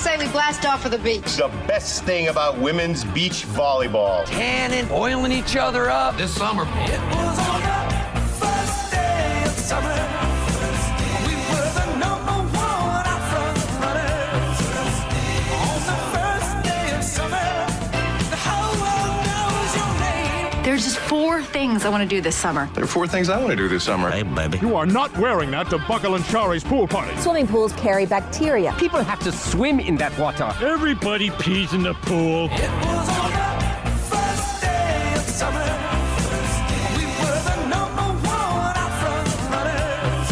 say we blast off for the beach. The best thing about women's beach volleyball. Tanning, oiling each other up. This summer. It was on the first day of summer. We were the number one out front runners. On the first day of summer, the whole world knows your name. There's just 4 things I want to do this summer. There are 4 things I want to do this summer. Hey, baby. You are not wearing that to Buckle and Shari's pool party. Swimming pools carry bacteria. People have to swim in that water. Everybody pees in the pool. It was on the first day of summer. We were the number one out front runners.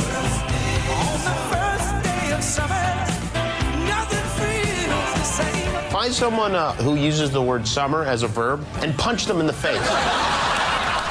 On the first day of summer, nothing feels the same. Find someone who uses the word summer as a verb and punch them in the face.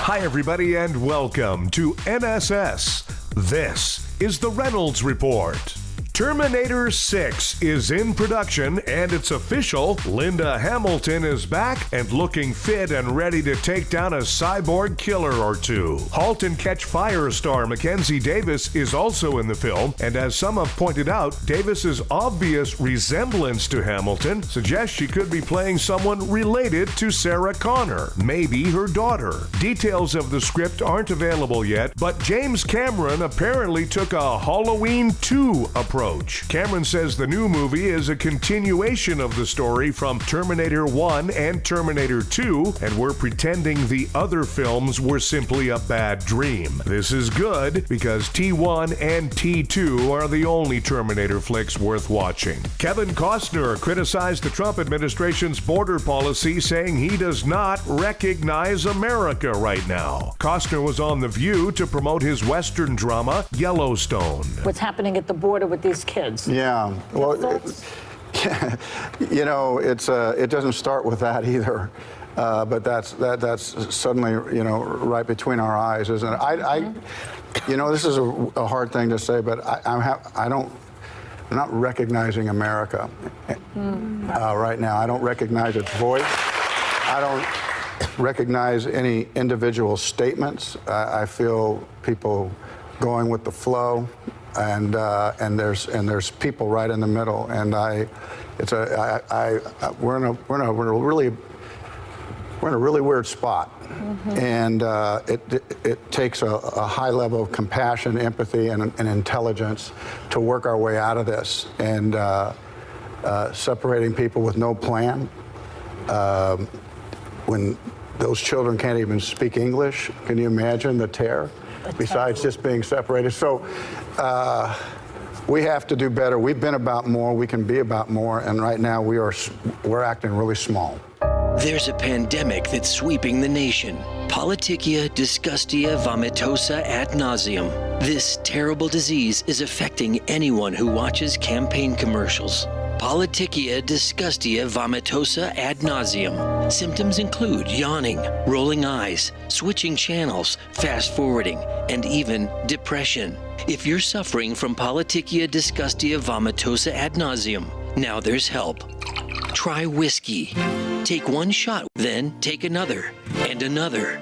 Hi, everybody, and welcome to NSS. This is the Reynolds Report. Terminator 6 is in production, and it's official. Linda Hamilton is back and looking fit and ready to take down a cyborg killer or two. Halt and Catch Fire star Mackenzie Davis is also in the film, and as some have pointed out, Davis's obvious resemblance to Hamilton suggests she could be playing someone related to Sarah Connor, maybe her daughter. Details of the script aren't available yet, but James Cameron apparently took a Halloween 2 approach. Cameron says the new movie is a continuation of the story from Terminator 1 and Terminator 2, and we're pretending the other films were simply a bad dream. This is good because T1 and T2 are the only Terminator flicks worth watching. Kevin Costner criticized the Trump administration's border policy, saying he does not recognize America right now. Costner was on The View to promote his Western drama, Yellowstone. What's happening at the border with these kids? Yeah, well, you know, it doesn't start with that either, but that's suddenly, you know, right between our eyes, isn't it? You know, this is a hard thing to say, but I'm not recognizing America right now. I don't recognize its voice. I don't recognize any individual statements. I feel people going with the flow. And there's people right in the middle, and we're in a really weird spot, and it takes a high level of compassion, empathy, and intelligence to work our way out of this, and separating people with no plan. When those children can't even speak English, can you imagine the terror? Besides just being separated. So we have to do better. We've been about more, we can be about more, and right now we're acting really small. There's a pandemic that's sweeping the nation. Politicia disgustia vomitosa ad nauseum. This terrible disease is affecting anyone who watches campaign commercials. Politicia disgustia vomitosa ad nauseum. Symptoms include yawning, rolling eyes, switching channels, fast forwarding, and even depression. If you're suffering from Politicia disgustia vomitosa ad nauseum, now there's help. Try whiskey. Take 1 shot, then take another, and another.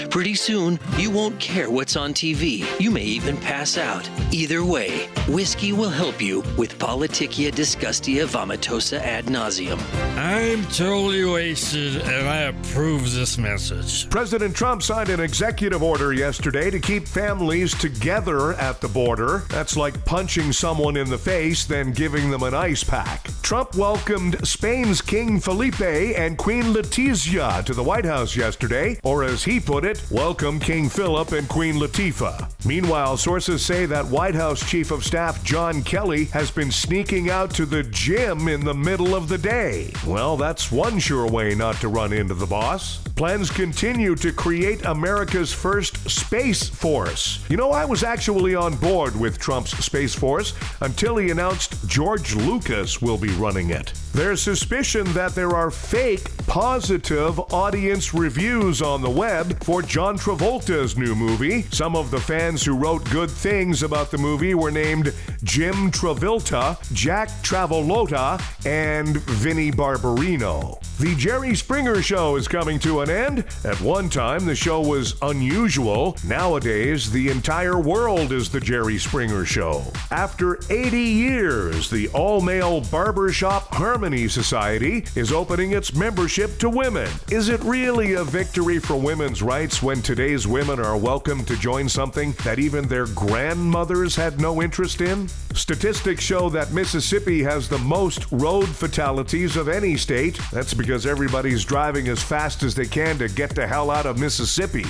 Pretty soon, you won't care what's on TV. You may even pass out. Either way, whiskey will help you with Politicia disgustia vomitosa ad nauseum. I'm totally wasted, and I approve this message. President Trump signed an executive order yesterday to keep families together at the border. That's like punching someone in the face, then giving them an ice pack. Trump welcomed Spain's King Felipe and Queen Letizia to the White House yesterday, or as he put it, welcome King Philip and Queen Latifah. Meanwhile, sources say that White House Chief of Staff John Kelly has been sneaking out to the gym in the middle of the day. Well, that's one sure way not to run into the boss. Plans continue to create America's first Space Force. You know, I was actually on board with Trump's Space Force until he announced George Lucas will be running it. There's suspicion that there are fake positive audience reviews on the web for John Travolta's new movie. Some of the fans who wrote good things about the movie were named Jim Travolta, Jack Travolota, and Vinnie Barbarino. The Jerry Springer Show is coming to an end. At one time, the show was unusual. Nowadays, the entire world is the Jerry Springer Show. After 80 years, the all-male Barbershop Harmony Society is opening its membership to women. Is it really a victory for women's rights when today's women are welcome to join something that even their grandmothers had no interest in? Statistics show that Mississippi has the most road fatalities of any state. That's because everybody's driving as fast as they can to get the hell out of Mississippi.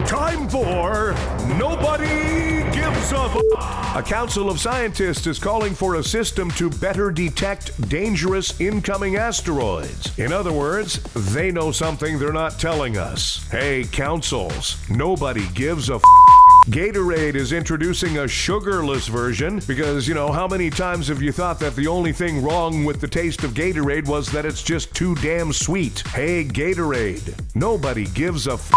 Time for Nobody Gives a F***. A council of scientists is calling for a system to better detect dangerous incoming asteroids. In other words, they know something they're not telling us. Hey, councils, nobody gives a f***. Gatorade is introducing a sugarless version because, how many times have you thought that the only thing wrong with the taste of Gatorade was that it's just too damn sweet? Hey, Gatorade, nobody gives a f***.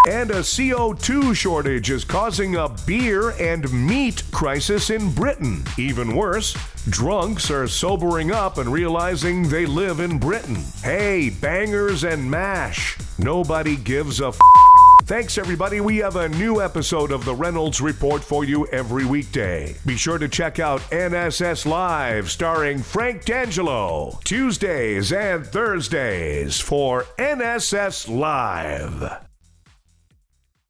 And a CO2 shortage is causing a beer and meat crisis in Britain. Even worse, drunks are sobering up and realizing they live in Britain. Hey, bangers and mash, nobody gives a f***. Thanks, everybody. We have a new episode of the Reynolds Report for you every weekday. Be sure to check out NSS Live, starring Frank D'Angelo, Tuesdays and Thursdays for NSS Live.